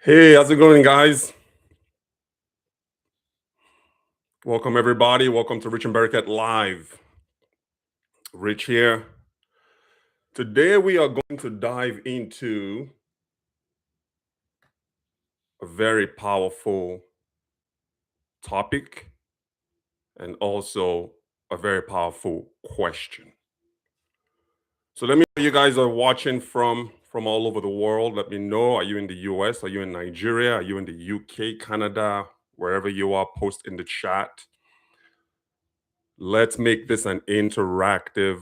Hey, how's it going, guys? Welcome, everybody. Welcome to Rich and Bereket Live. Rich here. Today, we are going to dive into a very powerful topic and also a very powerful question. So, let me know you guys are watching from all over the world. Let me know. Are you in the US? Are you in Nigeria? Are you in the UK, Canada, wherever you are? Post in the chat. Let's make this an interactive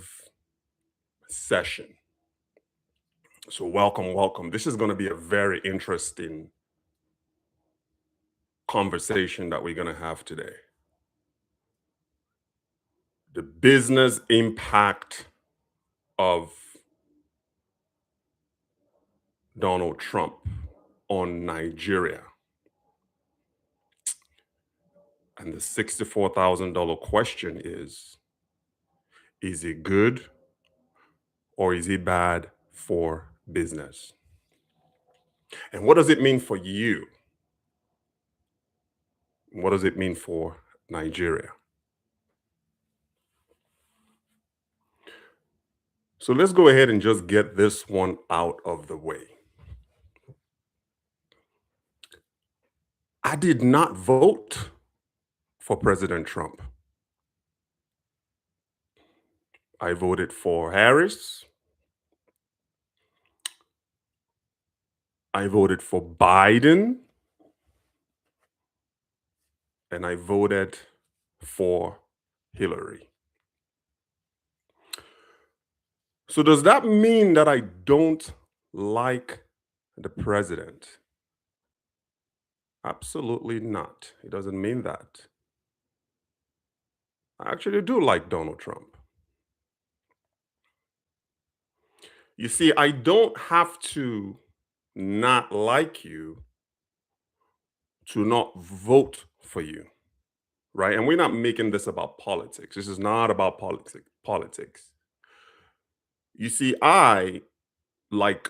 session. So welcome, welcome. This is going to be a very interesting conversation that we're going to have today. The business impact of Donald Trump on Nigeria. And the $64,000 question is it good or is it bad for business? And what does it mean for you? What does it mean for Nigeria? So let's go ahead and just get this one out of the way. I did not vote for President Trump. I voted for Harris. I voted for Biden. And I voted for Hillary. So does that mean that I don't like the president? Absolutely not. It doesn't mean that. I actually do like Donald Trump. You see, I don't have to not like you to not vote for you, right? And we're not making this about politics. This is not about politics. You see, I, like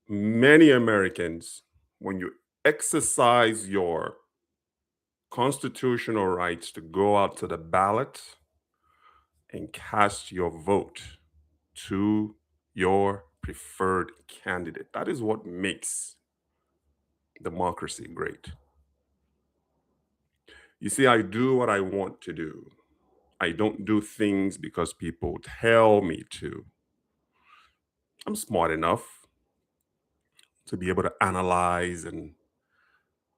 many Americans, when you exercise your constitutional rights to go out to the ballot and cast your vote to your preferred candidate, that is what makes democracy great. You see, I do what I want to do. I don't do things because people tell me to. I'm smart enough to be able to analyze and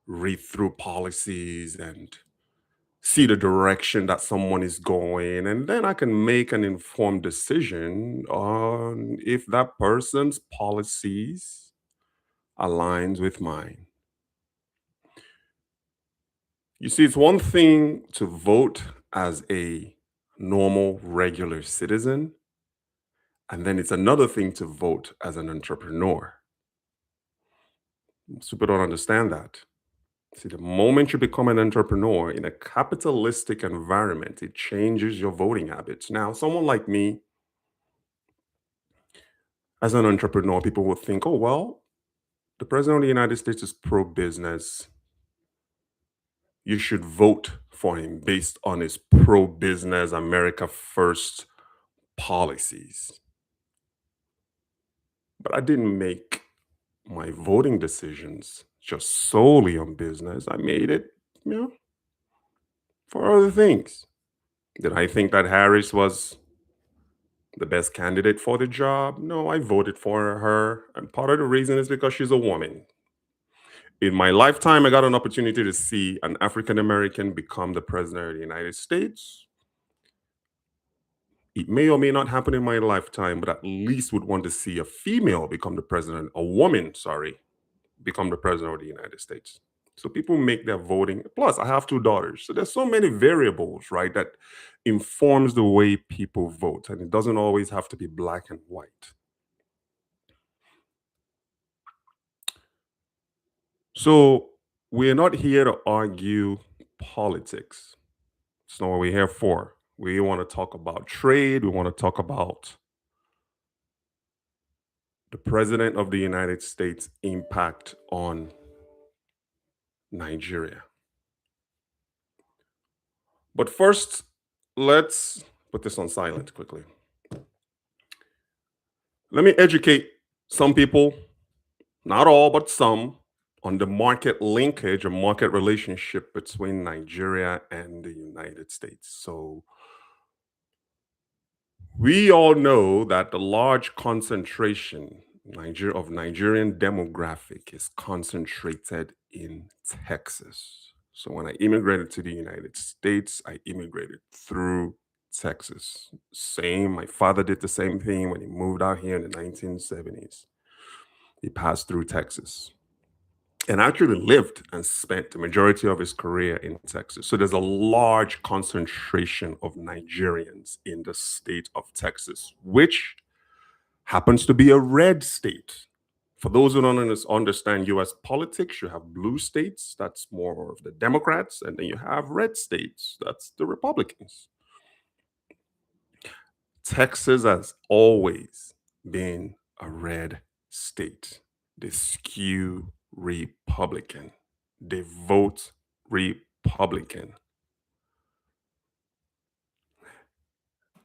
read through policies and see the direction that someone is going, and then I can make an informed decision on if that person's policies aligns with mine. You see, it's one thing to vote as a normal regular citizen, and then it's another thing to vote as an entrepreneur. Most people don't understand that. See, the moment you become an entrepreneur in a capitalistic environment, it changes your voting habits. Now, someone like me, as an entrepreneur, people will think, oh, well, the president of the United States is pro business. You should vote for him based on his pro business, America first policies. But I didn't make my voting decisions just solely on business. I made it, you know, for other things. Did I think that Harris was the best candidate for the job? No, I voted for her. And part of the reason is because she's a woman. In my lifetime, I got an opportunity to see an African American become the president of the United States. It may or may not happen in my lifetime, but at least would want to see a female become the president, a woman, sorry, become the president of the United States. So people make their voting. Plus, I have two daughters. So there's so many variables, right, that informs the way people vote. And it doesn't always have to be black and white. So we're not here to argue politics. It's not what we're here for. We want to talk about trade. We want to talk about the president of the United States' impact on Nigeria. But first, let's put this on silent quickly. Let me educate some people, not all, but some, on the market linkage or market relationship between Nigeria and the United States. So, we all know that the large concentration of Nigerian demographic is concentrated in Texas. So when I immigrated to the United States, I immigrated through Texas. Same, my father did the same thing when he moved out here in the 1970s. He passed through Texas and actually lived and spent the majority of his career in Texas. So there's a large concentration of Nigerians in the state of Texas, which happens to be a red state. For those who don't understand US politics, you have blue states, that's more of the Democrats, and then you have red states, that's the Republicans. Texas has always been a red state. They skew Republican. They vote Republican.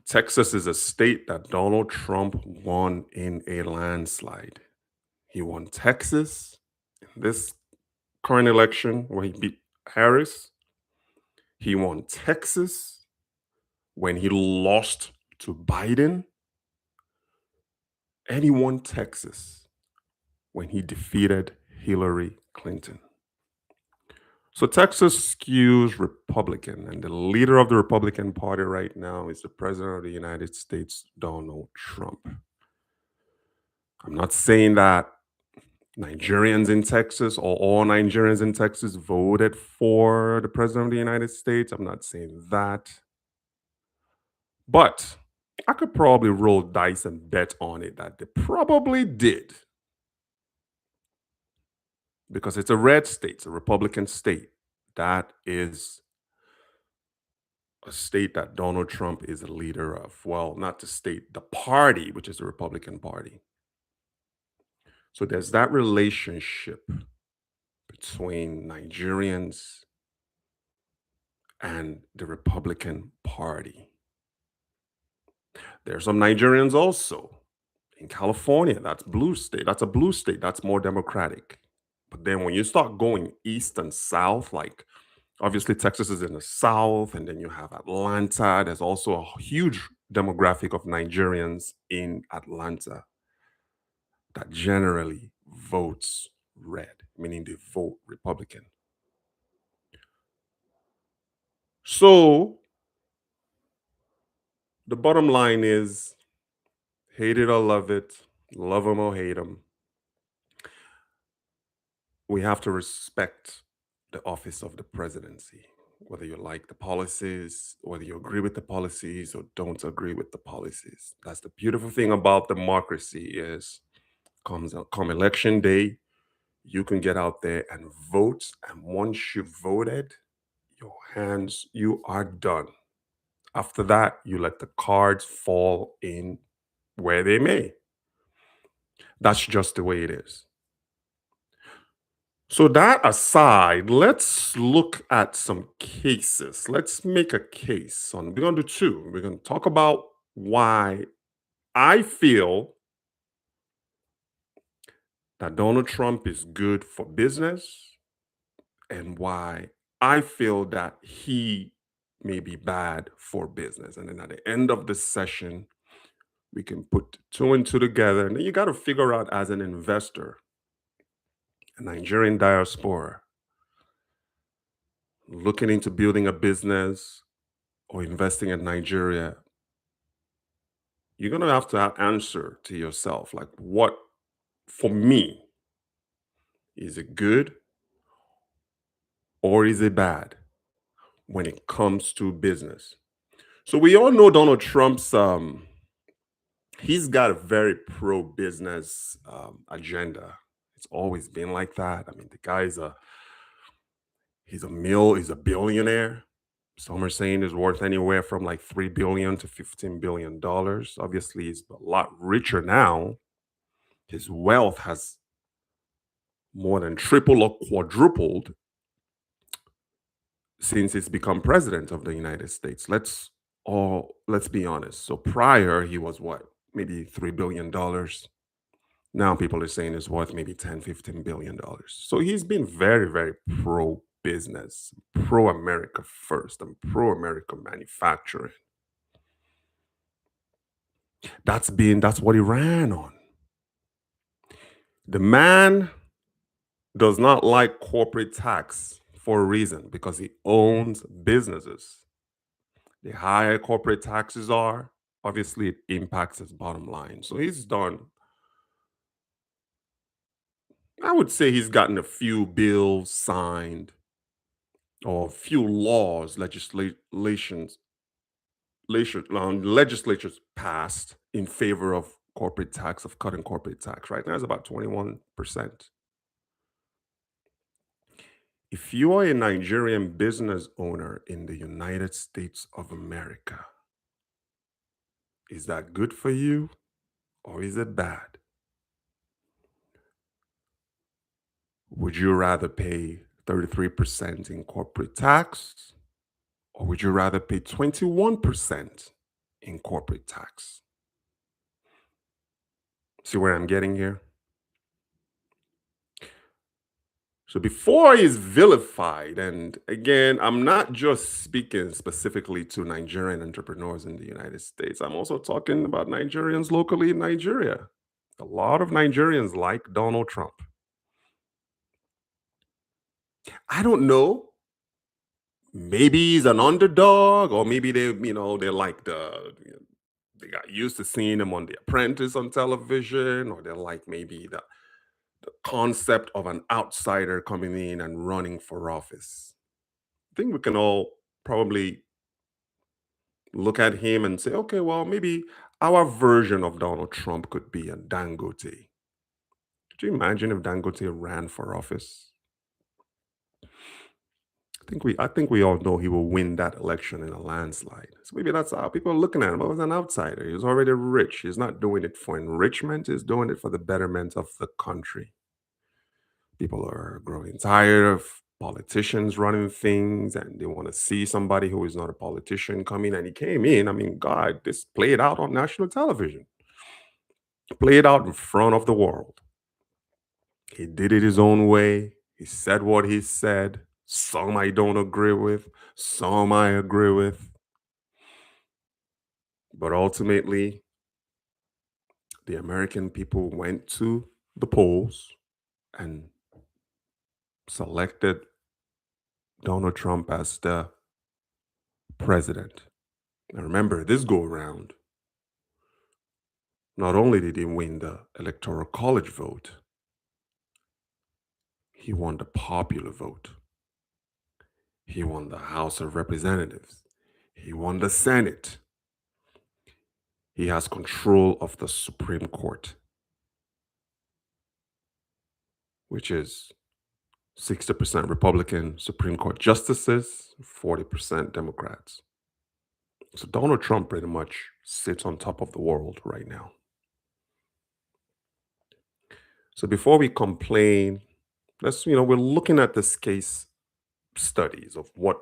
Texas is a state that Donald Trump won in a landslide. He won Texas in this current election where he beat Harris. He won Texas when he lost to Biden. And he won Texas when he defeated Hillary Clinton. So Texas skews Republican, and the leader of the Republican Party right now is the President of the United States, Donald Trump. I'm not saying that Nigerians in Texas or all Nigerians in Texas voted for the President of the United States. I'm not saying that. But I could probably roll dice and bet on it that they probably did because it's a red state, it's a Republican state. That is a state that Donald Trump is a leader of. Well, not the state, the party, which is the Republican Party. So there's that relationship between Nigerians and the Republican Party. There's some Nigerians also in California. That's blue state. That's a blue state. That's more democratic. But then when you start going east and south, like obviously Texas is in the south, and then you have Atlanta. There's also a huge demographic of Nigerians in Atlanta that generally votes red, meaning they vote Republican. So the bottom line is hate it or love them or hate them. We have to respect the office of the presidency, whether you like the policies, whether you agree with the policies or don't agree with the policies. That's the beautiful thing about democracy is come election day, you can get out there and vote. And once you've voted, you are done. After that, you let the cards fall in where they may. That's just the way it is. So, that aside, let's look at some cases. Let's make a case on, we're going to do two. We're going to talk about why I feel that Donald Trump is good for business and why I feel that he may be bad for business. And then at the end of the session, we can put two and two together. And then you got to figure out as an investor, a Nigerian diaspora, looking into building a business or investing in Nigeria, you're going to have to answer to yourself, like, what, for me, is it good or is it bad when it comes to business? So we all know Donald Trump's, he's got a very pro-business agenda. It's always been like that. I mean, the guy's he's a billionaire. Some are saying is worth anywhere from like 3 billion to 15 billion dollars. Obviously, he's a lot richer now. His wealth has more than tripled or quadrupled since he's become president of the United States. Let's be honest. So prior he was what? Maybe $3 billion. Now people are saying it's worth maybe 10, $15 billion. So he's been very, very pro business, pro America first, and pro America manufacturing. That's what he ran on. The man does not like corporate tax for a reason because he owns businesses. The higher corporate taxes are, obviously it impacts his bottom line. So he's done, I would say he's gotten a few bills signed or a few laws, legislatures passed in favor of corporate tax, of cutting corporate tax. Right now it's about 21%. If you are a Nigerian business owner in the United States of America, is that good for you or is it bad? Would you rather pay 33% in corporate tax or would you rather pay 21% in corporate tax? See where I'm getting here? So before he's vilified, and again, I'm not just speaking specifically to Nigerian entrepreneurs in the United States, I'm also talking about Nigerians locally in Nigeria. A lot of Nigerians like Donald Trump. I don't know. Maybe he's an underdog, or maybe they like they got used to seeing him on The Apprentice on television, or they're like maybe the concept of an outsider coming in and running for office. I think we can all probably look at him and say, okay, well, maybe our version of Donald Trump could be a Dangote. Could you imagine if Dangote ran for office? I think we all know he will win that election in a landslide. So maybe that's how people are looking at him. Oh, as an outsider. He's already rich. He's not doing it for enrichment, he's doing it for the betterment of the country. People are growing tired of politicians running things and they want to see somebody who is not a politician come in. And he came in. I mean, God, this played out on national television, played out in front of the world. He did it his own way. He said what he said. Some I don't agree with, some I agree with. But ultimately, the American people went to the polls and selected Donald Trump as the president. Now remember, this go around, not only did he win the electoral college vote, he won the popular vote. He won the House of Representatives. He won the Senate. He has control of the Supreme Court, which is 60% Republican Supreme Court justices, 40% Democrats. So Donald Trump pretty much sits on top of the world right now. So before we complain, we're looking at this case studies of what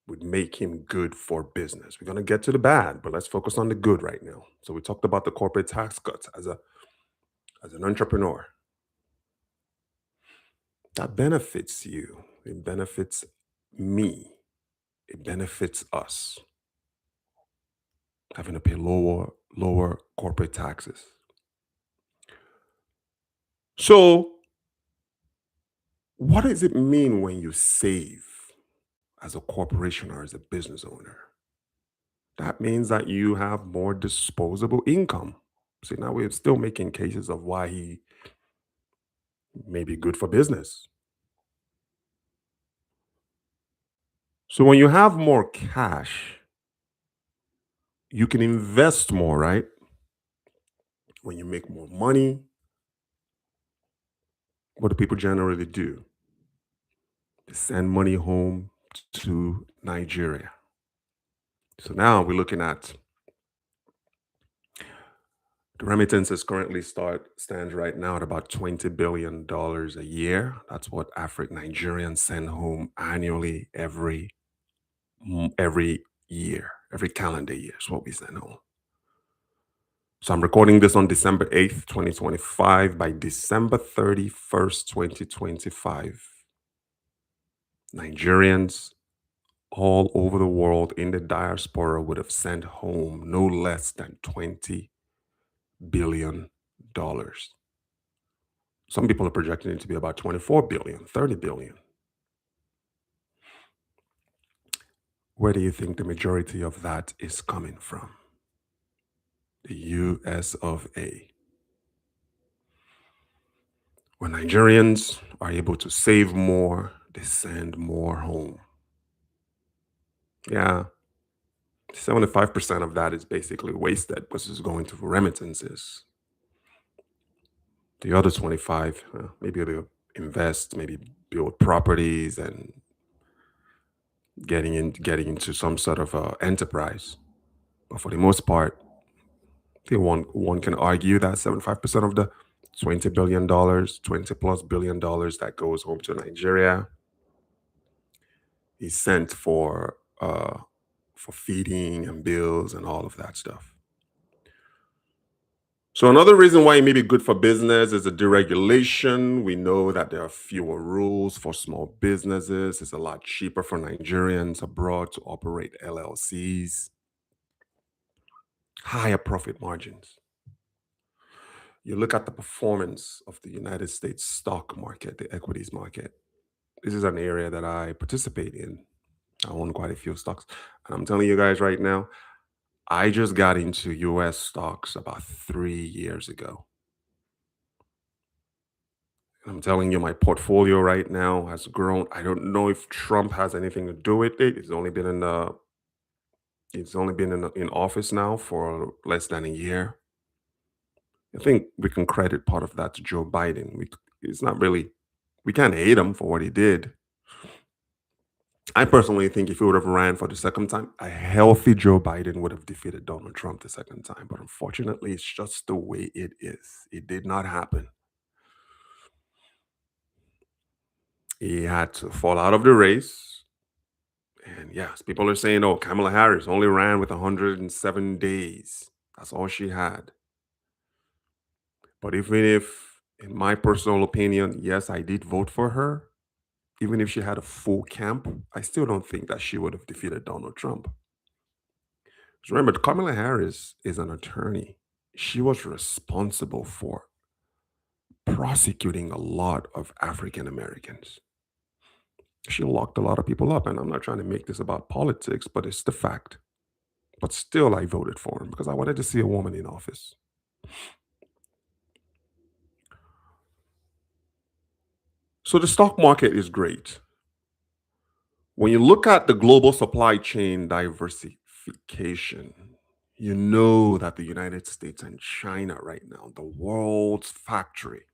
would make him good for business. We're going to get to the bad, but let's focus on the good right now. So we talked about the corporate tax cuts as an entrepreneur. That benefits you. It benefits me. It benefits us having to pay lower corporate taxes. So, what does it mean when you save as a corporation or as a business owner? That means that you have more disposable income. See, now we're still making cases of why he may be good for business. So when you have more cash, you can invest more, right? When you make more money, what do people generally do? They send money home to Nigeria. So now we're looking at The remittances currently stands right now at about $20 billion a year. That's what Nigerians send home annually every year, every calendar year is what we send home. So I'm recording this on December 8th, 2025. By December 31st, 2025, Nigerians all over the world in the diaspora would have sent home no less than $20 billion. Some people are projecting it to be about 24 billion, 30 billion. Where do you think the majority of that is coming from? The US of A. When Nigerians are able to save more, they send more home. Yeah, 75% of that is basically wasted because it's going to remittances. The other 25, maybe they'll invest, maybe build properties and getting into some sort of enterprise. But for the most part, I think one can argue that 75% of the $20 billion, 20 plus $billion that goes home to Nigeria is sent for feeding and bills and all of that stuff. So another reason why it may be good for business is the deregulation. We know that there are fewer rules for small businesses. It's a lot cheaper for Nigerians abroad to operate LLCs. Higher profit margins. You look at the performance of the United States stock market, the equities market. This is an area that I participate in. I own quite a few stocks. And I'm telling you guys right now, I just got into US stocks about 3 years ago. I'm telling you, my portfolio right now has grown. I don't know if Trump has anything to do with it. He's only been in office now for less than a year. I think we can credit part of that to Joe Biden. It's not really. We can't hate him for what he did. I personally think if he would have ran for the second time, a healthy Joe Biden would have defeated Donald Trump the second time. But unfortunately, it's just the way it is. It did not happen. He had to fall out of the race. And yes, people are saying, oh, Kamala Harris only ran with 107 days. That's all she had. But even if, in my personal opinion, yes, I did vote for her, even if she had a full camp, I still don't think that she would have defeated Donald Trump. 'Cause remember, Kamala Harris is an attorney. She was responsible for prosecuting a lot of African Americans. She locked a lot of people up. And I'm not trying to make this about politics, but it's the fact. But still, I voted for him because I wanted to see a woman in office. So the stock market is great. When you look at the global supply chain diversification, you know that the United States and China right now, the world's factory,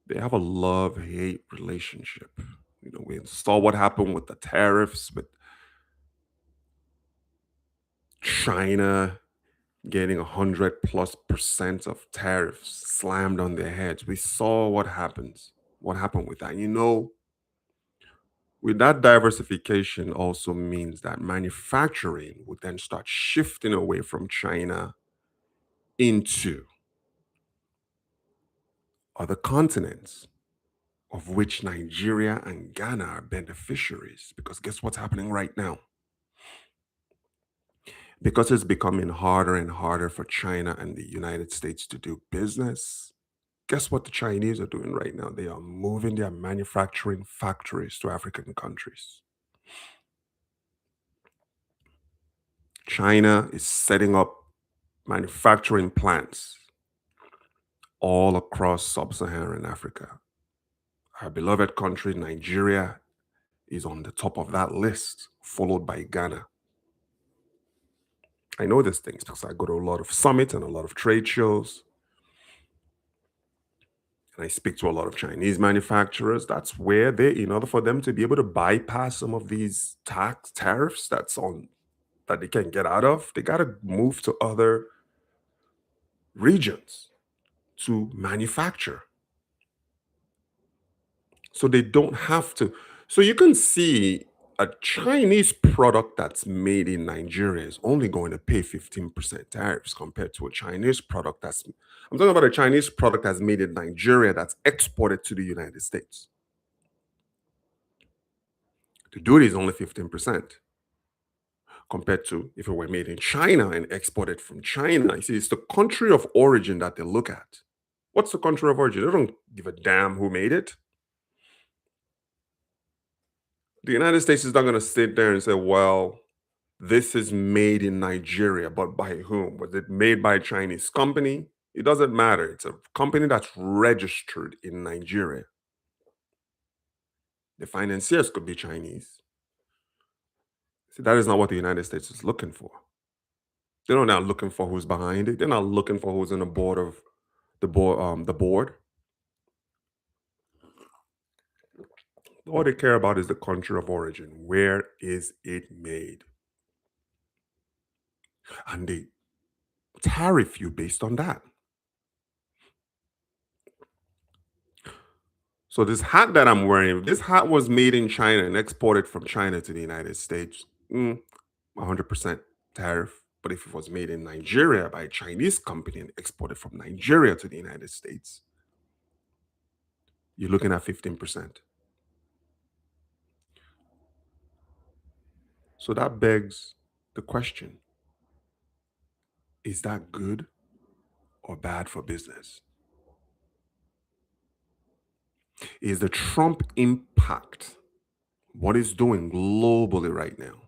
they have a love-hate relationship. We saw what happened with the tariffs, with China getting 100+% of tariffs slammed on their heads. We saw what happened with that. With that diversification also means that manufacturing would then start shifting away from China into other continents, of which Nigeria and Ghana are beneficiaries. Because guess what's happening right now? Because it's becoming harder and harder for China and the United States to do business. Guess what the Chinese are doing right now? They are moving their manufacturing factories to African countries. China is setting up manufacturing plants all across sub-Saharan Africa. Our beloved country, Nigeria, is on the top of that list, followed by Ghana. I know these things because I go to a lot of summits and a lot of trade shows. And I speak to a lot of Chinese manufacturers. That's where in order for them to be able to bypass some of these tax tariffs that they can get out of, they got to move to other regions to manufacture. So they don't have to. So you can see a Chinese product that's made in Nigeria is only going to pay 15% tariffs compared to a Chinese product I'm talking about a Chinese product that's made in Nigeria that's exported to the United States. The duty is only 15% compared to if it were made in China and exported from China. You see, it's the country of origin that they look at. What's the country of origin? They don't give a damn who made it. The United States is not going to sit there and say, well, this is made in Nigeria, but by whom? Was it made by a Chinese company? It doesn't matter. It's a company that's registered in Nigeria. The financiers could be Chinese. See, that is not what the United States is looking for. They're not looking for who's behind it. They're not looking for who's in the board of the board. All they care about is the country of origin. Where is it made? And they tariff you based on that. So this hat that I'm wearing, if this hat was made in China and exported from China to the United States, 100% tariff. But if it was made in Nigeria by a Chinese company and exported from Nigeria to the United States, you're looking at 15%. So that begs the question, is that good or bad for business? Is the Trump impact what it's doing globally right now,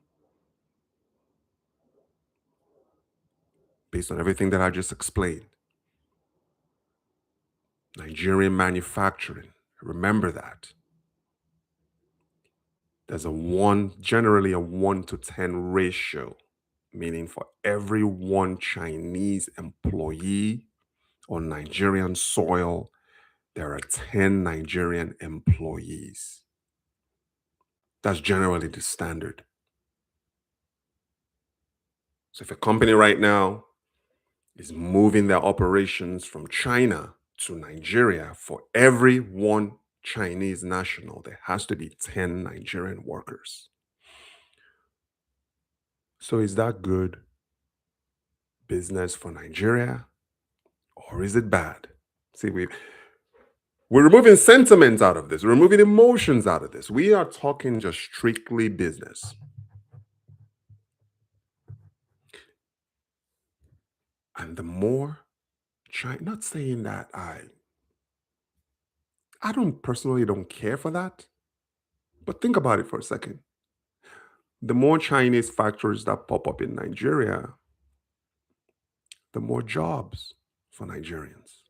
based on everything that I just explained? Nigerian manufacturing, remember that. There's generally a 1 to 10 ratio, meaning for every one Chinese employee on Nigerian soil, there are 10 Nigerian employees. That's generally the standard. So if a company right now is moving their operations from China to Nigeria, for every one Chinese national, there has to be 10 Nigerian workers. So is that good business for Nigeria or is it bad? See, we're removing sentiment out of this. We're removing emotions out of this. We are talking just strictly business. And the more China, not saying that I don't personally don't care for that, but think about it for a second. The more Chinese factories that pop up in Nigeria, the more jobs for Nigerians.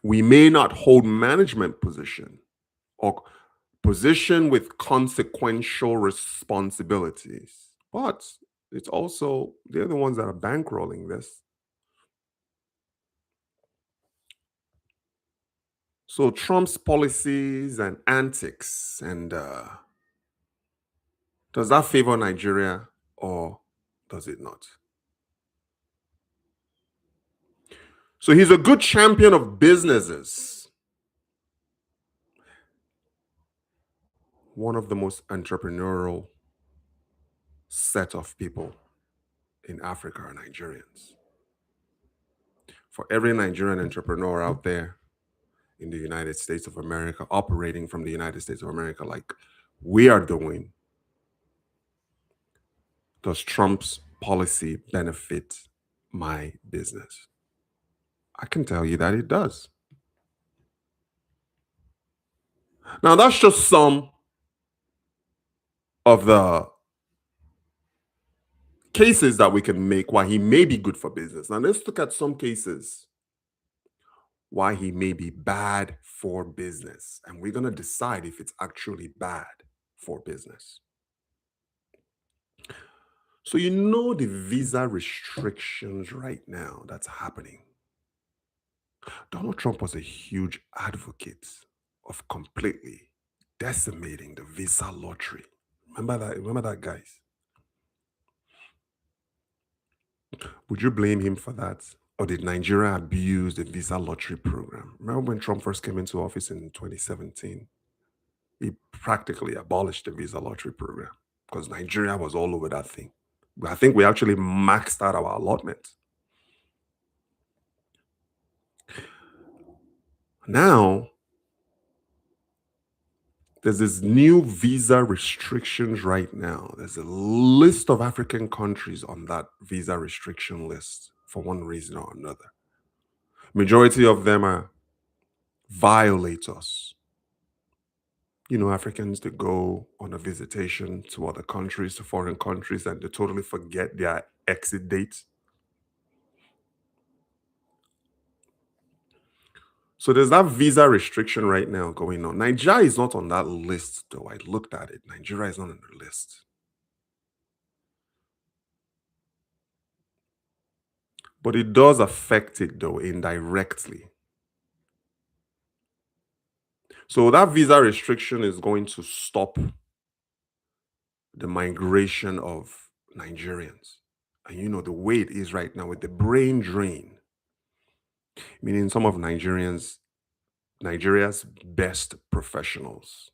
We may not hold management position or position with consequential responsibilities, but it's also, they're the ones that are bankrolling this. So Trump's policies and antics, and does that favor Nigeria or does it not? So he's a good champion of businesses. One of the most entrepreneurial set of people in Africa are Nigerians. For every Nigerian entrepreneur out there in the United States of America, operating from the United States of America like we are doing, does Trump's policy benefit my business? I can tell you that it does. Now, that's just some of the cases that we can make why he may be good for business. Now, let's look at some cases why he may be bad for business. And we're going to decide if it's actually bad for business. So, you know, the visa restrictions right now that's happening. Donald Trump was a huge advocate of completely decimating the visa lottery. Remember that? Remember that, guys? Would you blame him for that? Or did Nigeria abuse the visa lottery program? Remember when Trump first came into office in 2017? He practically abolished the visa lottery program because Nigeria was all over that thing. I think we actually maxed out our allotment. Now, there's this new visa restrictions right now. There's a list of African countries on that visa restriction list for one reason or another. Majority of them are violators. Africans that go on a visitation to other countries, to foreign countries, and they totally forget their exit date. So there's that visa restriction right now going on. Nigeria is not on that list, though. I looked at it. Nigeria is not on the list. But it does affect it, though, indirectly. So that visa restriction is going to stop the migration of Nigerians. And the way it is right now with the brain drain, meaning some of Nigeria's best professionals,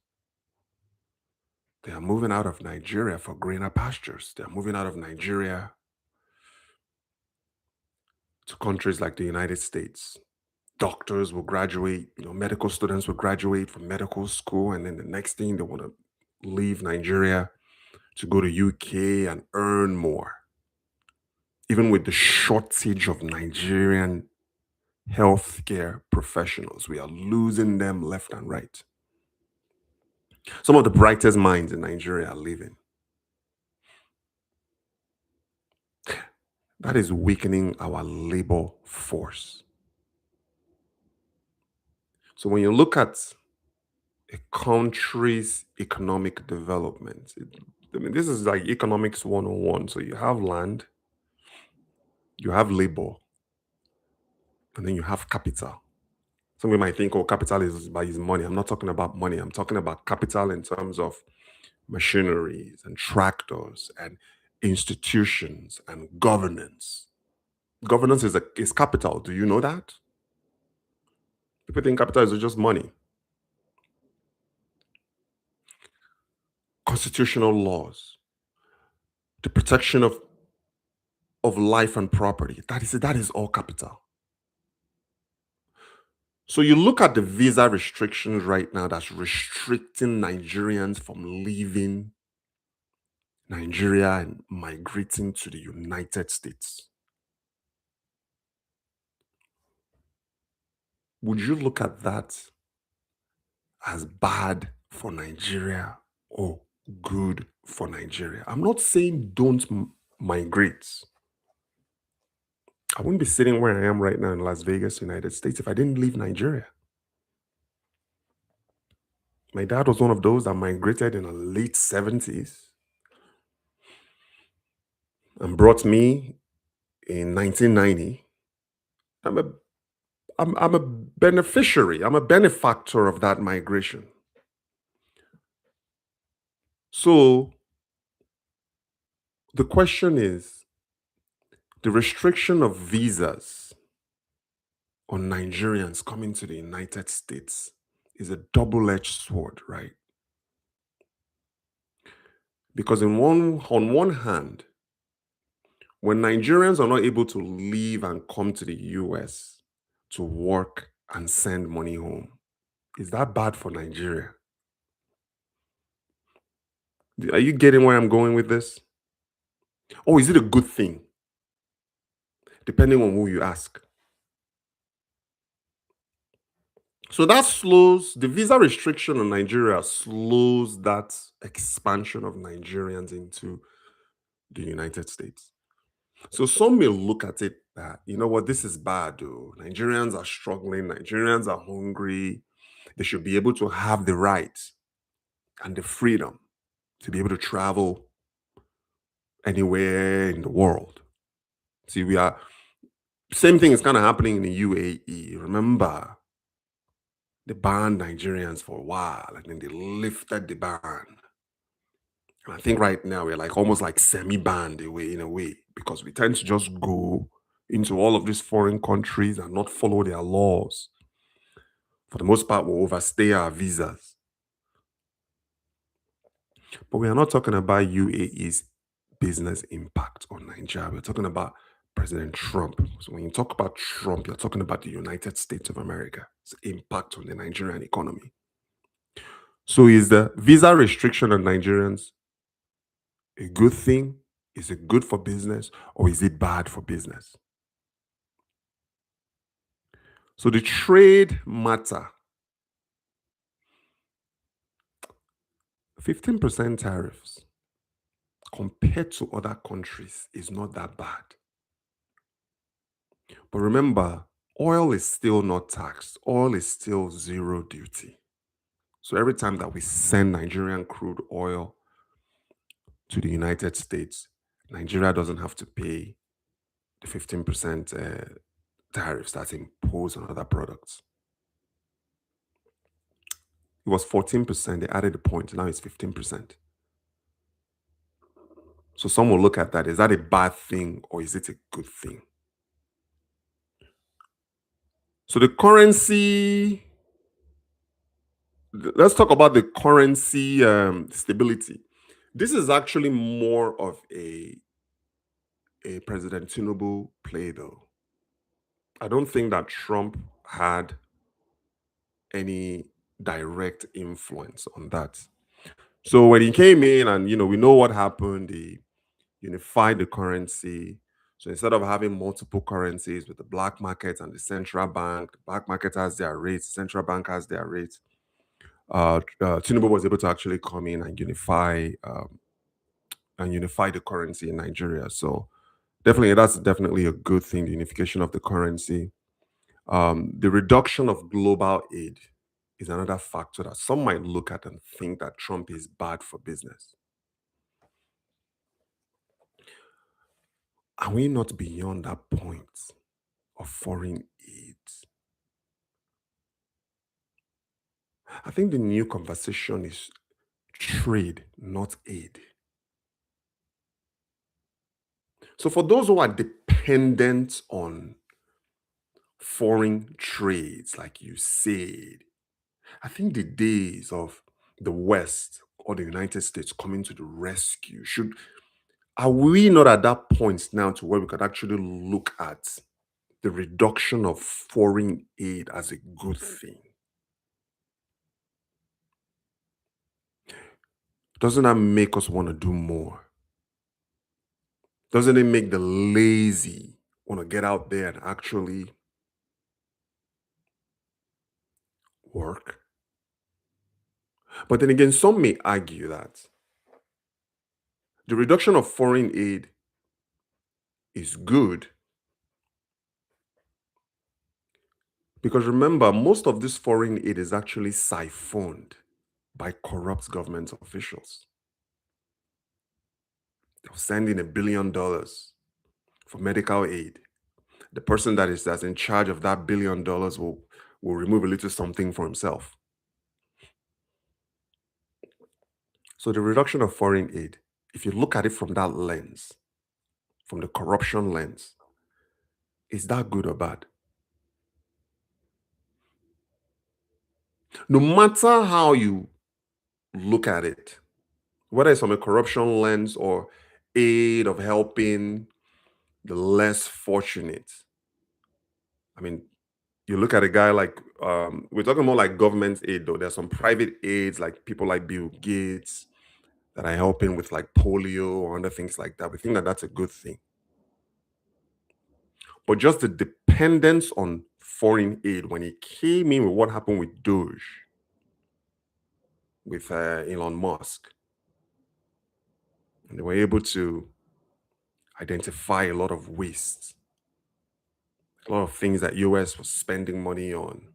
they are moving out of Nigeria for greener pastures. They're moving out of Nigeria to countries like the United States. Doctors will graduate, medical students will graduate from medical school, and then the next thing they want to leave Nigeria to go to UK and earn more. Even with the shortage of Nigerian healthcare professionals, we are losing them left and right. Some of the brightest minds in Nigeria are leaving. That is weakening our labor force. So when you look at a country's economic development, this is like economics 101. So you have land, you have labor, and then you have capital. Some people might think, oh, capital is by his money. I'm not talking about money. I'm talking about capital in terms of machineries and tractors and institutions and governance. Governance is capital. Do you know that? People think capital is just money. Constitutional laws, the protection of life and property. That is all capital. So you look at the visa restrictions right now that's restricting Nigerians from leaving Nigeria and migrating to the United States. Would you look at that as bad for Nigeria or good for Nigeria? I'm not saying don't migrate. I wouldn't be sitting where I am right now in Las Vegas, United States, if I didn't leave Nigeria. My dad was one of those that migrated in the late 70s and brought me in 1990. I'm a I'm a beneficiary. I'm a benefactor of that migration. So the question is, the restriction of visas on Nigerians coming to the United States is a double-edged sword, right? Because on one hand, when Nigerians are not able to leave and come to the US to work and send money home, is that bad for Nigeria? Are you getting where I'm going with this? Or is it a good thing? Depending on who you ask. So that slows the visa restriction on Nigeria, slows that expansion of Nigerians into the United States. So some may look at it that, you know what, this is bad, though. Nigerians are struggling, Nigerians are hungry. They should be able to have the right and the freedom to be able to travel anywhere in the world. See, same thing is kind of happening in the UAE. Remember, they banned Nigerians for a while and then they lifted the ban. And I think right now we're like almost like semi-banned in a way. because we tend to just go into all of these foreign countries and not follow their laws. For the most part, we'll overstay our visas. But we are not talking about UAE's business impact on Nigeria. We're talking about President Trump. So when you talk about Trump, you're talking about the United States of America's impact on the Nigerian economy. So is the visa restriction on Nigerians a good thing? Is it good for business or is it bad for business? So the trade matter, 15% tariffs compared to other countries is not that bad. But remember, oil is still not taxed. Oil is still zero duty. So every time that we send Nigerian crude oil to the United States, Nigeria doesn't have to pay the 15% tariffs that's imposed on other products. It was 14%. They added a point. Now it's 15%. So some will look at that. Is that a bad thing or is it a good thing? So the currency, let's talk about the currency stability. This is actually more of a President Tinubu play, though. I don't think that Trump had any direct influence on that. So when he came in and, we know what happened, he unified the currency. So instead of having multiple currencies with the black market and the central bank, the black market has their rates, the central bank has their rates. Tinubu was able to actually come in and unify the currency in Nigeria. So definitely, that's definitely a good thing. The unification of the currency, the reduction of global aid is another factor that some might look at and think that Trump is bad for business. Are we not beyond that point of foreign aid? I think the new conversation is trade, not aid. So for those who are dependent on foreign trades, like you said, I think the days of the West or the United States coming to the rescue are we not at that point now to where we could actually look at the reduction of foreign aid as a good thing? Doesn't that make us want to do more? Doesn't it make the lazy want to get out there and actually work? But then again, some may argue that the reduction of foreign aid is good because remember, most of this foreign aid is actually siphoned by corrupt government officials. They'll send in $1 billion for medical aid. The person that's in charge of that $1 billion will remove a little something for himself. So the reduction of foreign aid, if you look at it from that lens, from the corruption lens, is that good or bad? No matter how you look at it, whether it's from a corruption lens or aid of helping the less fortunate. I mean, you look at a guy like, we're talking more like government aid, though. There's some private aids, like people like Bill Gates, that are helping with like polio or other things like that. We think that that's a good thing. But just the dependence on foreign aid when it came in with what happened with Doge, with Elon Musk, and they were able to identify a lot of waste, a lot of things that US was spending money on.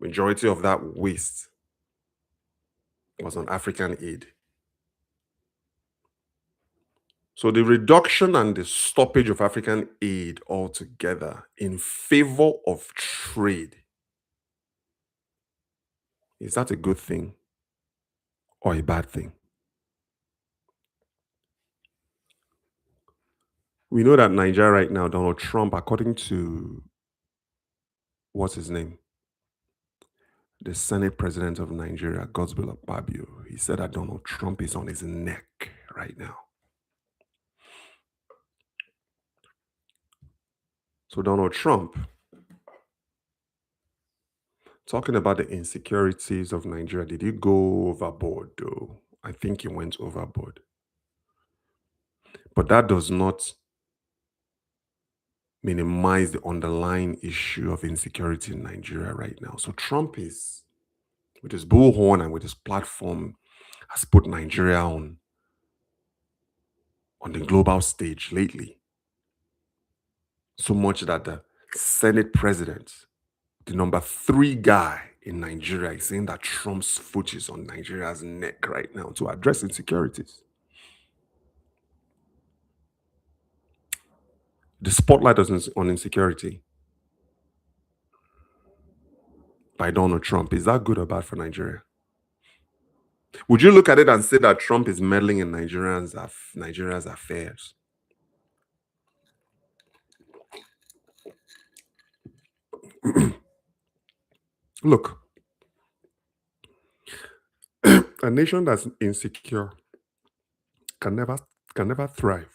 Majority of that waste was on African aid. So the reduction and the stoppage of African aid altogether in favor of trade, is that a good thing or a bad thing? We know that Nigeria right now, Donald Trump, according to what's his name, the Senate President of Nigeria, Godswill Akpabio, he said that Donald Trump is on his neck right now. So Donald Trump, talking about the insecurities of Nigeria, did he go overboard though? I think he went overboard. But that does not minimize the underlying issue of insecurity in Nigeria right now. So Trump is, with his bullhorn and with his platform, has put Nigeria on the global stage lately. So much that the Senate president, the number 3 guy in Nigeria, is saying that Trump's foot is on Nigeria's neck right now to address insecurities. The spotlight is on insecurity by Donald Trump. Is that good or bad for Nigeria? Would you look at it and say that Trump is meddling in Nigeria's affairs? Look, a nation that's insecure can never thrive.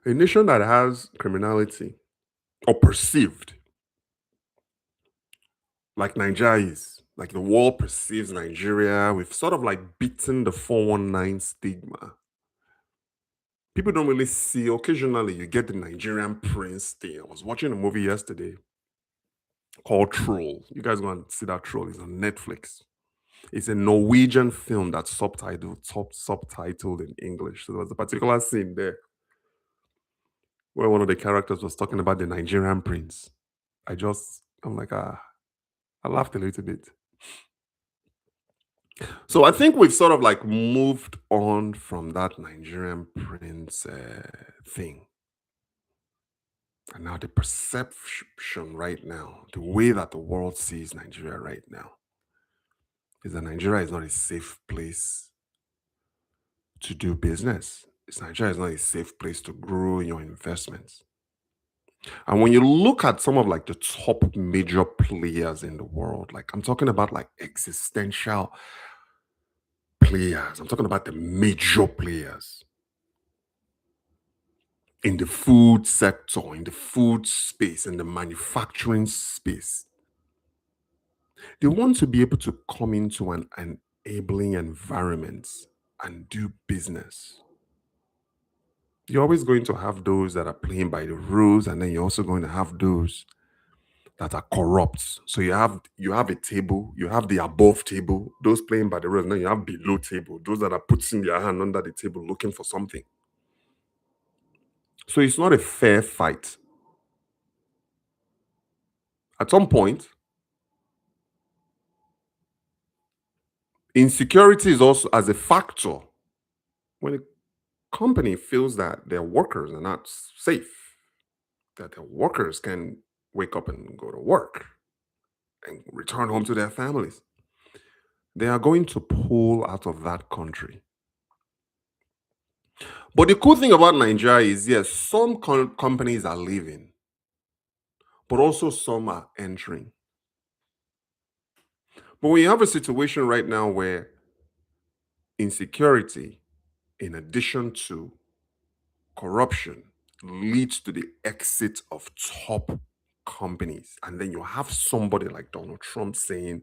A nation that has criminality or perceived like Nigeria is, like the world perceives Nigeria, we've sort of like beaten the 419 stigma. People don't really see, occasionally you get the Nigerian prince thing. I was watching a movie yesterday called Troll. You guys go and see that Troll. It's on Netflix. It's a Norwegian film that's subtitled in English. So there was a particular scene there where one of the characters was talking about the Nigerian prince. I'm like, I laughed a little bit. So I think we've sort of like moved on from that Nigerian prince thing. And now the perception right now, the way that the world sees Nigeria right now, is that Nigeria is not a safe place to do business. Nigeria is not a safe place to grow your investments. And when you look at some of like the top major players in the world, like I'm talking about like existential players, I'm talking about the major players in the food sector, in the food space, in the manufacturing space. They want to be able to come into an enabling environment and do business. You're always going to have those that are playing by the rules, and then you're also going to have those that are corrupt. So you have a table, you have the above table, those playing by the rules, and then you have below table, those that are putting their hand under the table looking for something. So it's not a fair fight. At some point, insecurity is also as a factor when a company feels that their workers are not safe, that their workers can wake up and go to work and return home to their families. They are going to pull out of that country. But the cool thing about Nigeria is, yes, some companies are leaving, but also some are entering. But when you have a situation right now where insecurity, in addition to corruption, leads to the exit of top companies, and then you have somebody like Donald Trump saying,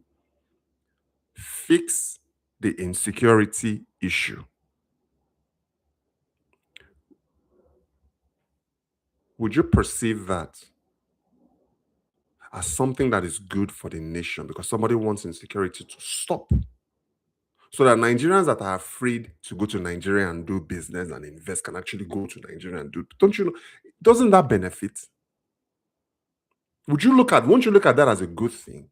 fix the insecurity issue. Would you perceive that as something that is good for the nation because somebody wants insecurity to stop? So that Nigerians that are afraid to go to Nigeria and do business and invest can actually go to Nigeria and do. Don't you know? Doesn't that benefit? Won't you look at that as a good thing?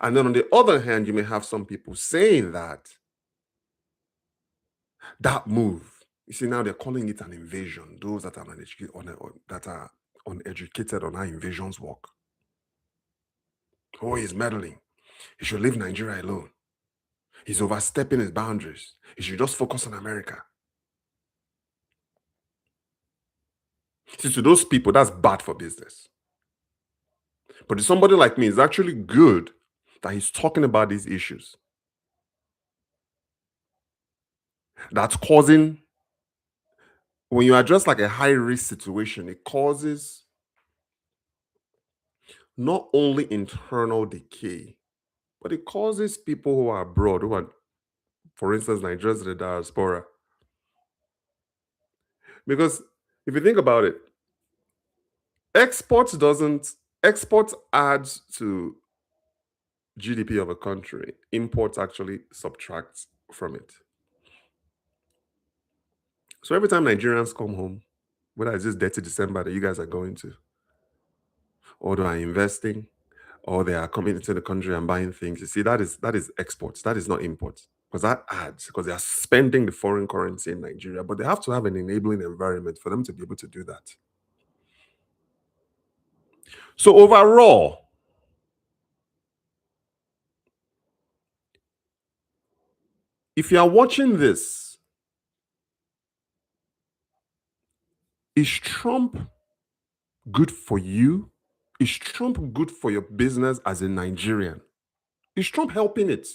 And then on the other hand, you may have some people saying that move, you see, now they're calling it an invasion. Those that are that are uneducated on how invasions work. Oh, he's meddling. He should leave Nigeria alone. He's overstepping his boundaries. He should just focus on America. See, to those people, that's bad for business. But to somebody like me, it's actually good that he's talking about these issues. That's causing, when you address like a high risk situation, it causes not only internal decay, but it causes people who are abroad, who are, for instance, Nigerians in the diaspora. Because if you think about it, exports doesn't, exports adds to GDP of a country. Imports actually subtracts from it. So every time Nigerians come home, whether it's this dirty December that you guys are going to, or they are investing, or they are coming into the country and buying things, you see, that is exports. That is not imports. Because that adds, because they are spending the foreign currency in Nigeria, but they have to have an enabling environment for them to be able to do that. So overall, if you are watching this, is Trump good for you? Is Trump good for your business as a Nigerian? Is Trump helping it?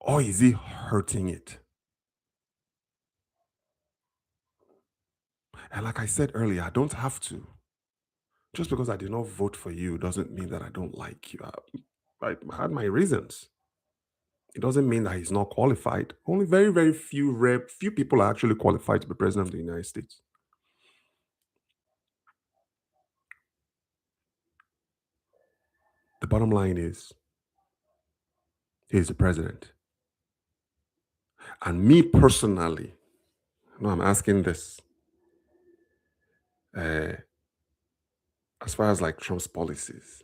Or is he hurting it? And like I said earlier, I don't have to. Just because I did not vote for you doesn't mean that I don't like you. I had my reasons. It doesn't mean that he's not qualified. Only very, very few people are actually qualified to be president of the United States. The bottom line is, he's the president. And me personally, no, I'm asking this. As far as like Trump's policies,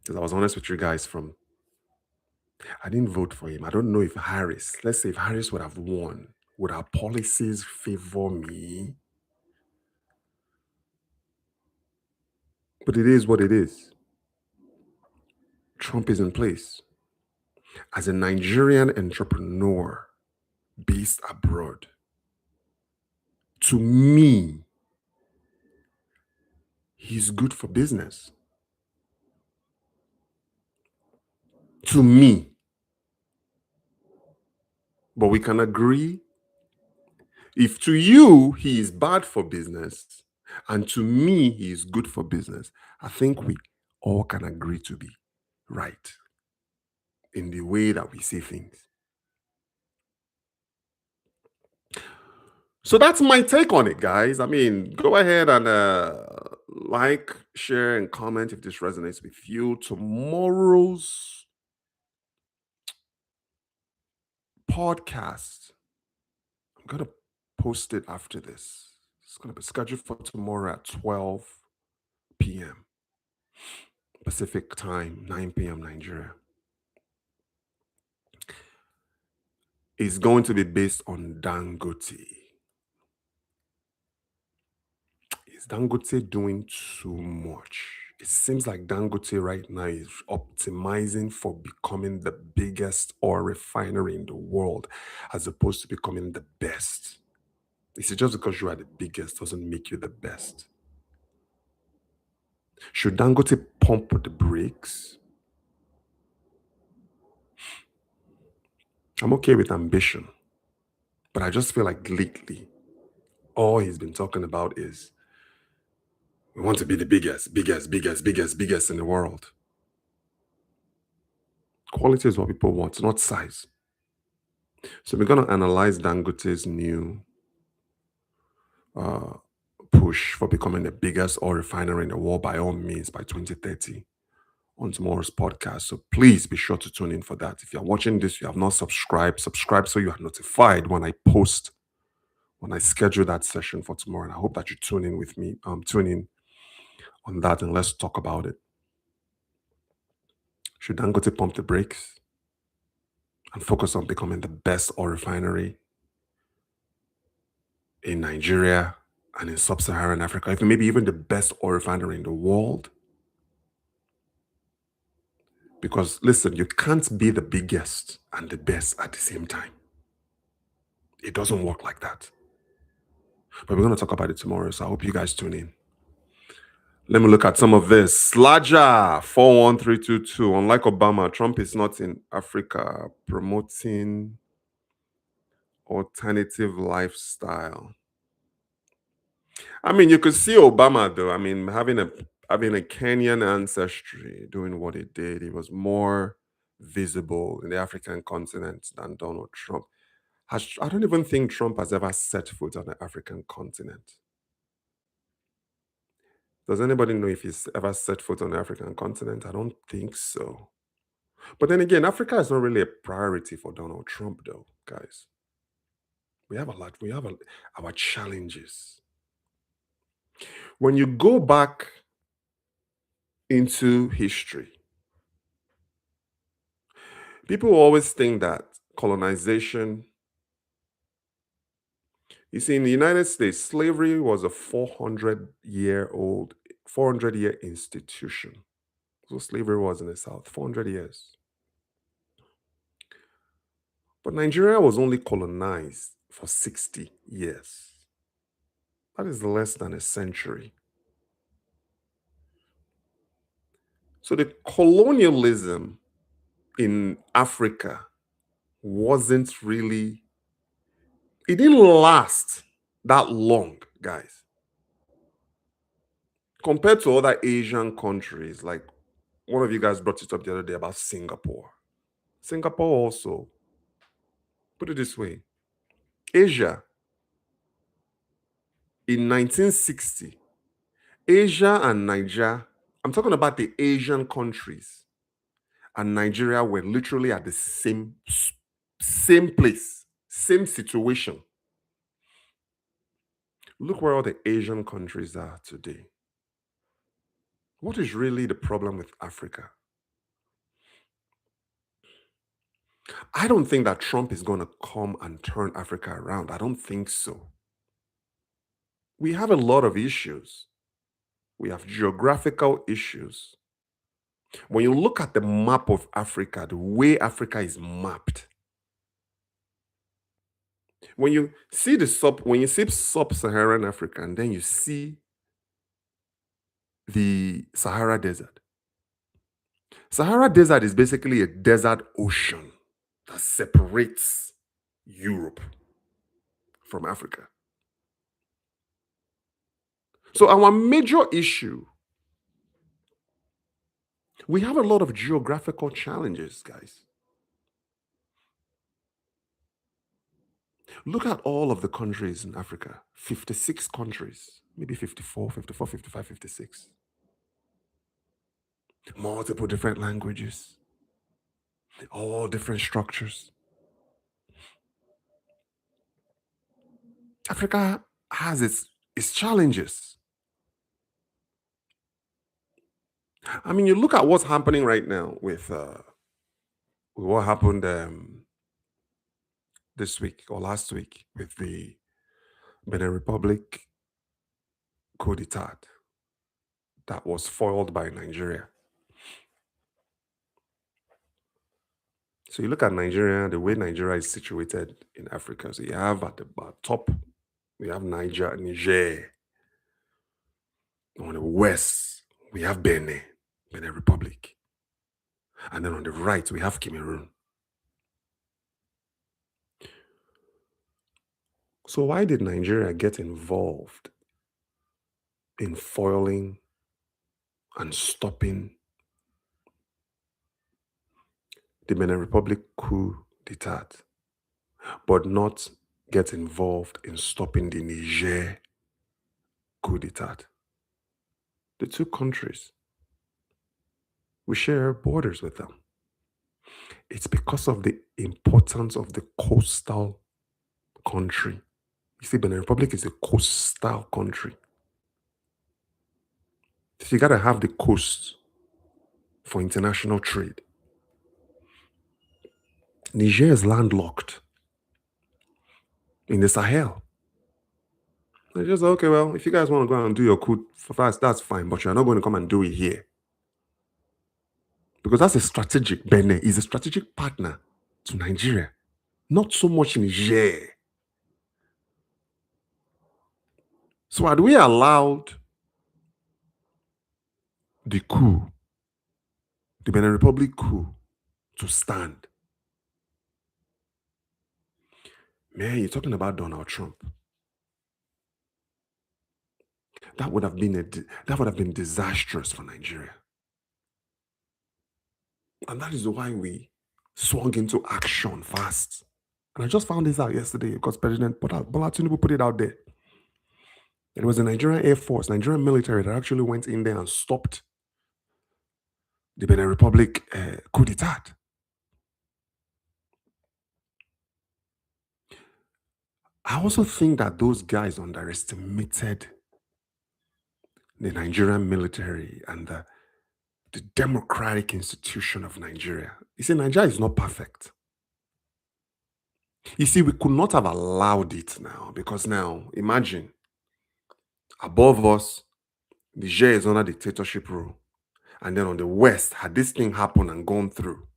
because I was honest with you guys I didn't vote for him. I don't know if Harris, let's say if Harris would have won, would our policies favor me? But it is what it is. Trump is in place. As a Nigerian entrepreneur based abroad, to me, he's good for business. To me. But we can agree, if to you he is bad for business, and to me he is good for business, I think we all can agree to be right in the way that we say things. So that's my take on it, guys. I mean, go ahead and like, share, and comment if this resonates with you. Tomorrow's podcast, I'm going to post it after this. It's going to be scheduled for tomorrow at 12 p.m. Pacific time, 9 p.m. Nigeria. It's going to be based on Dangote. Is Dangote doing too much? It seems like Dangote right now is optimizing for becoming the biggest oil refinery in the world as opposed to becoming the best. Is it just because you are the biggest doesn't make you the best? Should Dangote pump the brakes? I'm okay with ambition, but I just feel like lately, all he's been talking about is we want to be the biggest, biggest, biggest, biggest, biggest in the world. Quality is what people want, not size. So we're going to analyze Dangote's new push for becoming the biggest oil refiner in the world by all means by 2030 on tomorrow's podcast. So please be sure to tune in for that. If you're watching this, you have not subscribed, subscribe so you are notified when I post, when I schedule that session for tomorrow. And I hope that you tune in with me, tune in on that, and let's talk about it. Should Dangote pump the brakes and focus on becoming the best oil refinery in Nigeria and in sub-Saharan Africa, if maybe even the best oil refinery in the world? Because listen, you can't be the biggest and the best at the same time. It doesn't work like that. But we're going to talk about it tomorrow, so I hope you guys tune in. Let me look at some of this. Slaja 41322. Unlike Obama, Trump is not in Africa promoting alternative lifestyle. I mean, you could see Obama though. I mean, having a Kenyan ancestry, doing what he did, he was more visible in the African continent than Donald Trump. I don't even think Trump has ever set foot on the African continent. Does anybody know if he's ever set foot on the African continent? I don't think so. But then again, Africa is not really a priority for Donald Trump, though, guys. We have a lot. Our challenges. When you go back into history, people always think that colonization. You see, in the United States, slavery was a 400-year institution. So slavery was in the South, 400 years. But Nigeria was only colonized for 60 years. That is less than a century. So the colonialism in Africa wasn't really, it didn't last that long, guys. Compared to other Asian countries, like one of you guys brought it up the other day about Singapore. Singapore also, put it this way, Asia in 1960, Asia and Nigeria, I'm talking about the Asian countries, and Nigeria were literally at the same place, same situation. Look where all the Asian countries are today. What is really the problem with Africa? I don't think that Trump is going to come and turn Africa around. I don't think so. We have a lot of issues. We have geographical issues. When you look at the map of Africa, the way Africa is mapped, when you see sub-Saharan Africa, and then you see the Sahara Desert. Sahara Desert is basically a desert ocean that separates Europe from Africa. So our major issue, we have a lot of geographical challenges, guys. Look at all of the countries in Africa, 56 countries, maybe 54, 54, 55, 56. Multiple different languages, all different structures. Africa has its challenges. I mean, you look at what's happening right now with what happened this week or last week with the Benin Republic coup d'etat that was foiled by Nigeria. So you look at Nigeria, the way Nigeria is situated in Africa. So you have at the top, we have Niger. On the west, we have Benin Republic. And then on the right, we have Cameroon. So why did Nigeria get involved in foiling and stopping the Benin Republic coup d'etat, but not get involved in stopping the Niger coup d'etat? The two countries, we share borders with them. It's because of the importance of the coastal country. You see, Benin Republic is a coastal country. So you got to have the coast for international trade. Niger is landlocked in the Sahel. They're just okay, well, if you guys want to go and do your coup for us, that's fine, but you're not going to come and do it here. because that's a strategic. Benin is a strategic partner to Nigeria, not so much Niger. So had we allowed the coup, the Benin Republic coup, to stand, man, you're talking about Donald Trump. That would have been disastrous for Nigeria. And that is why we swung into action fast. And I just found this out yesterday because President Bola Tinubu put it out there. It was the Nigerian Air Force, Nigerian military that actually went in there and stopped the Benin Republic coup d'etat. I also think that those guys underestimated the Nigerian military and the democratic institution of Nigeria. You see, Nigeria is not perfect. You see, we could not have allowed it now because now, imagine, above us, Niger is under dictatorship rule. And then on the West, had this thing happened and gone through,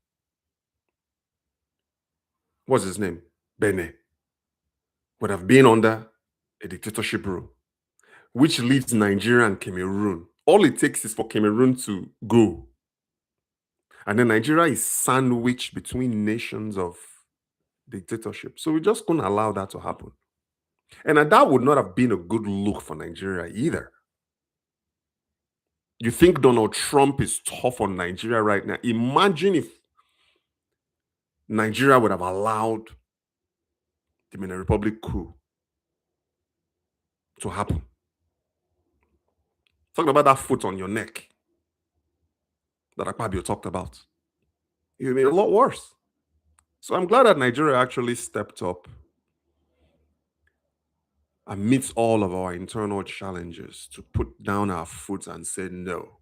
what's his name? Benin would have been under a dictatorship rule, which leaves Nigeria and Cameroon. All it takes is for Cameroon to go. And then Nigeria is sandwiched between nations of dictatorship. So we just couldn't allow that to happen. And that would not have been a good look for Nigeria either. You think Donald Trump is tough on Nigeria right now? Imagine if Nigeria would have allowed the Benin Republic coup to happen. Talking about that foot on your neck that Akpabio talked about. It would be a lot worse. So I'm glad that Nigeria actually stepped up amidst all of our internal challenges to put down our foot and say no.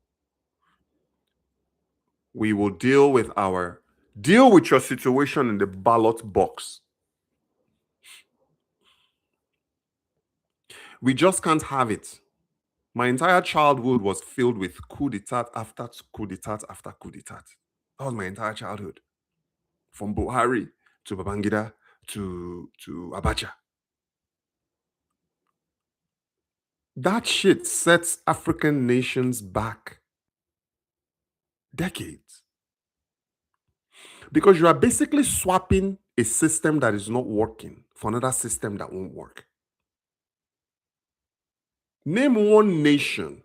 We will deal with your situation in the ballot box. We just can't have it. My entire childhood was filled with coup d'etat after coup d'etat after coup d'etat. That was my entire childhood. From Buhari to Babangida to Abacha. That shit sets African nations back decades. Because you are basically swapping a system that is not working for another system that won't work. Name one nation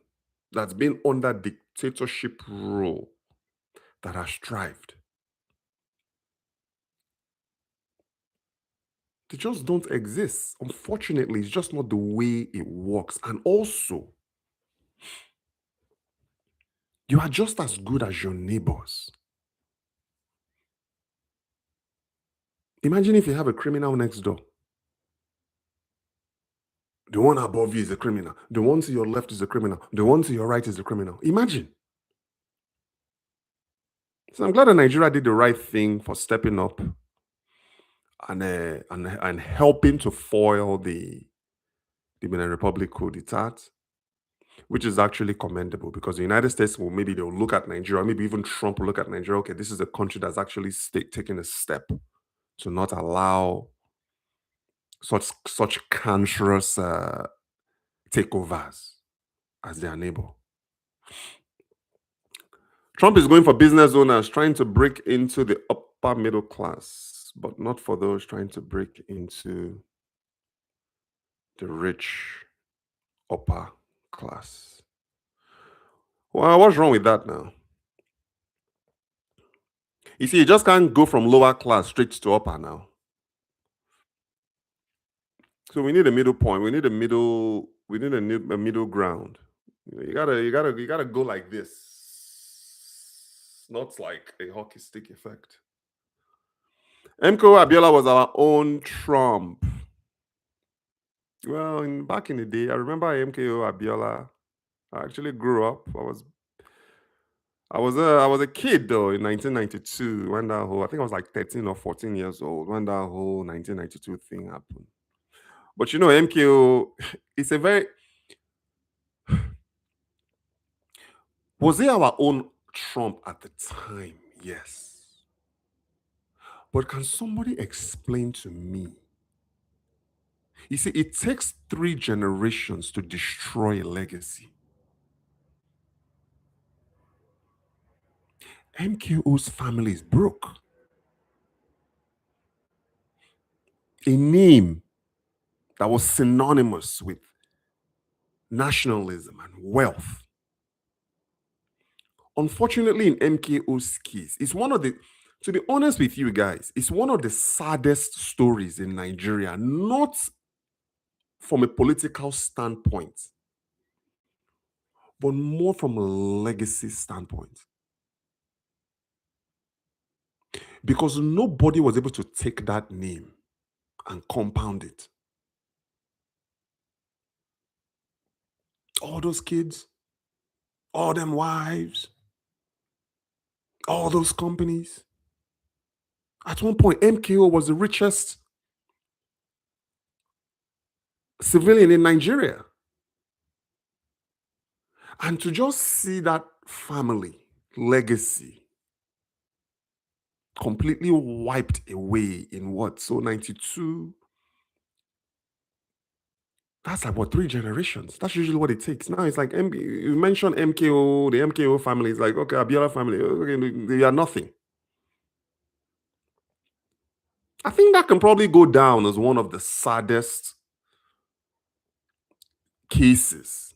that's been under dictatorship rule that has thrived. They just don't exist. Unfortunately, it's just not the way it works. And also, you are just as good as your neighbors. Imagine if you have a criminal next door. The one above you is a criminal. The one to your left is a criminal. The one to your right is a criminal. Imagine. So I'm glad that Nigeria did the right thing for stepping up and helping to foil the Benin Republic coup d'etat, which is actually commendable because the United States they'll look at Nigeria, maybe even Trump will look at Nigeria. Okay, this is a country that's actually taking a step to not allow such cancerous takeovers as their neighbor. Trump is going for business owners trying to break into the upper middle class, but not for those trying to break into the rich upper class. Well, what's wrong with that now? You see, you just can't go from lower class straight to upper now. So we need a middle point. We need a middle ground. You gotta go like this. Not like a hockey stick effect. MKO Abiola was our own Trump. Well, back in the day, I remember MKO Abiola. I actually grew up. I was a kid though in 1992 when that whole, I think I was like 13 or 14 years old when that whole 1992 thing happened. But you know, MKO, it's a very, was he our own Trump at the time, yes. But can somebody explain to me? You see, it takes 3 generations to destroy a legacy. MKO's family is broke. A name that was synonymous with nationalism and wealth. Unfortunately, in MKO's case, it's one of the, to be honest with you guys, it's one of the saddest stories in Nigeria, not from a political standpoint, but more from a legacy standpoint. Because nobody was able to take that name and compound it. All those kids, all them wives, all those companies. At one point, MKO was the richest civilian in Nigeria. And to just see that family legacy completely wiped away in what? So 92, that's like what, 3 generations? That's usually what it takes. Now it's like, you mentioned MKO, the MKO family is like, okay, Abiola family, okay, they are nothing. I think that can probably go down as one of the saddest cases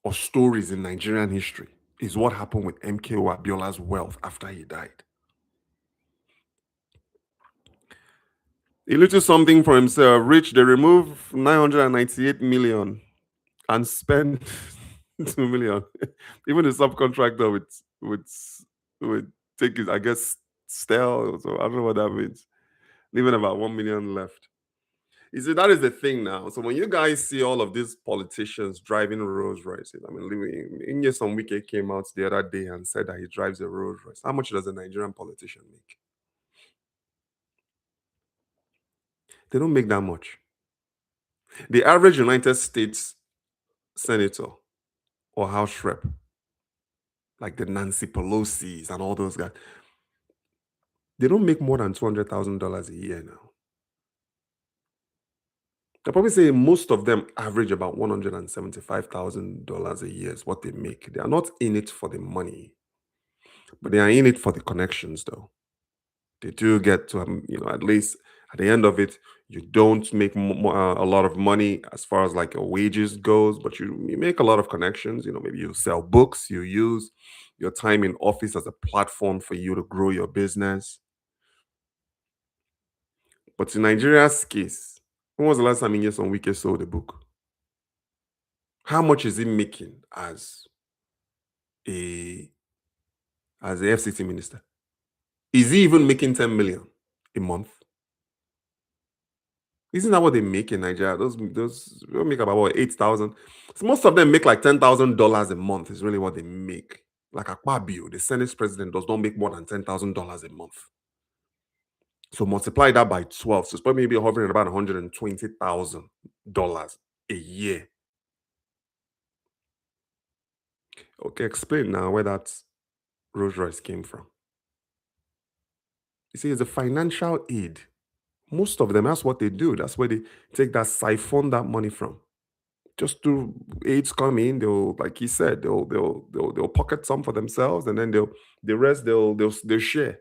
or stories in Nigerian history, is what happened with MKO Abiola's wealth after he died. He little something for himself. Rich, they remove 998 million and spend 2 million. Even the subcontractor would take it, I guess, stale. So I don't know what that means. Leaving about 1 million left. You see, that is the thing now. So when you guys see all of these politicians driving Rolls Royces, I mean, Inyesom Wike came out the other day and said that he drives a Rolls Royce. How much does a Nigerian politician make? They don't make that much. The average United States senator or House rep, like the Nancy Pelosi's and all those guys, they don't make more than $200,000 a year now. I'll probably say most of them average about $175,000 a year is what they make. They are not in it for the money, but they are in it for the connections, though. They do get to, at least at the end of it, you don't make a lot of money as far as like your wages goes, but you make a lot of connections. Maybe you sell books, you use your time in office as a platform for you to grow your business. But in Nigeria's case, when was the last time Inyesom Wike sold a book? How much is he making a as a FCT minister? Is he even making 10 million a month? Isn't that what they make in Nigeria? Those they make about what, 8,000. So most of them make like $10,000 a month is really what they make. Like Akpabio, the Senate president, does not make more than $10,000 a month. So multiply that by 12. So it's probably maybe hovering at about $120,000 a year. Okay, explain now where that Rolls Royce came from. You see, it's a financial aid. Most of them, that's what they do. That's where they take that, siphon that money from. Just to aids come in, they'll, like he said, they'll pocket some for themselves, and then the rest they'll share.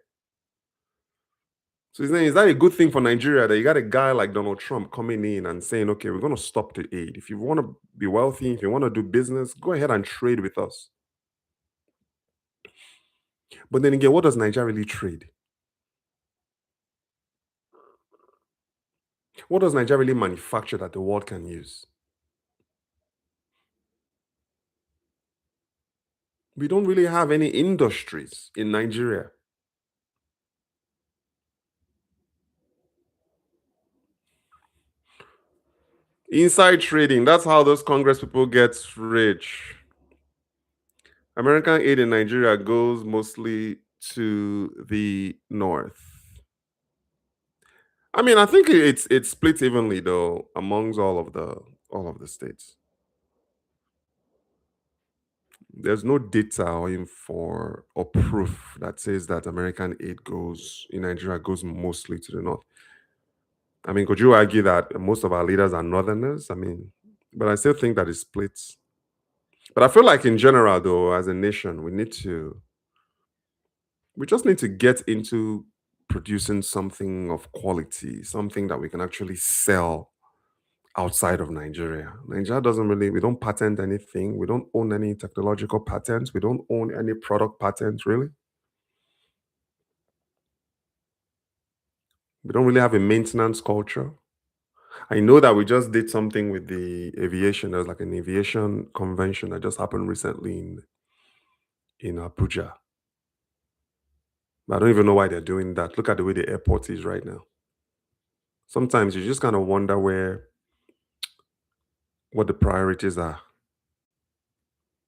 So he's saying, is that a good thing for Nigeria that you got a guy like Donald Trump coming in and saying, okay, we're going to stop the aid. If you want to be wealthy, if you want to do business, go ahead and trade with us. But then again, what does Nigeria really trade? What does Nigeria really manufacture that the world can use? We don't really have any industries in Nigeria. Inside trading, that's how those Congress people get rich. American aid in Nigeria goes mostly to the north. I mean, I think it's split evenly though amongst all of the states. There's no data or info or proof that says that American aid goes in Nigeria goes mostly to the north. I mean, could you argue that most of our leaders are northerners? I mean, but I still think that it splits. But I feel like in general, though, as a nation, we just need to get into producing something of quality, something that we can actually sell outside of Nigeria. Nigeria doesn't really, we don't patent anything. We don't own any technological patents. We don't own any product patents, really. We don't really have a maintenance culture. I know that we just did something with the aviation. There was like an aviation convention that just happened recently in Abuja. I don't even know why they're doing that. Look at the way the airport is right now. Sometimes you just kind of wonder what the priorities are.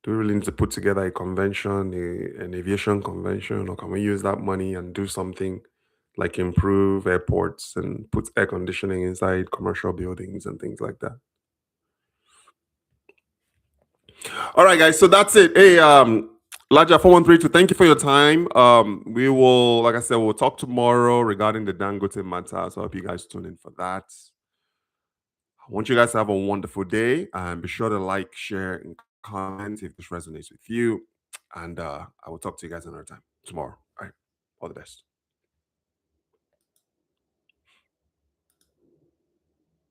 Do we really need to put together a convention, an aviation convention, or can we use that money and do something like improve airports and put air conditioning inside commercial buildings and things like that? All right, guys. So that's it. Hey, Laja 4132, thank you for your time. We will, like I said, we'll talk tomorrow regarding the Dangote matter. So I hope you guys tune in for that. I want you guys to have a wonderful day and be sure to like, share, and comment if this resonates with you. And I will talk to you guys another time tomorrow. All right. All the best.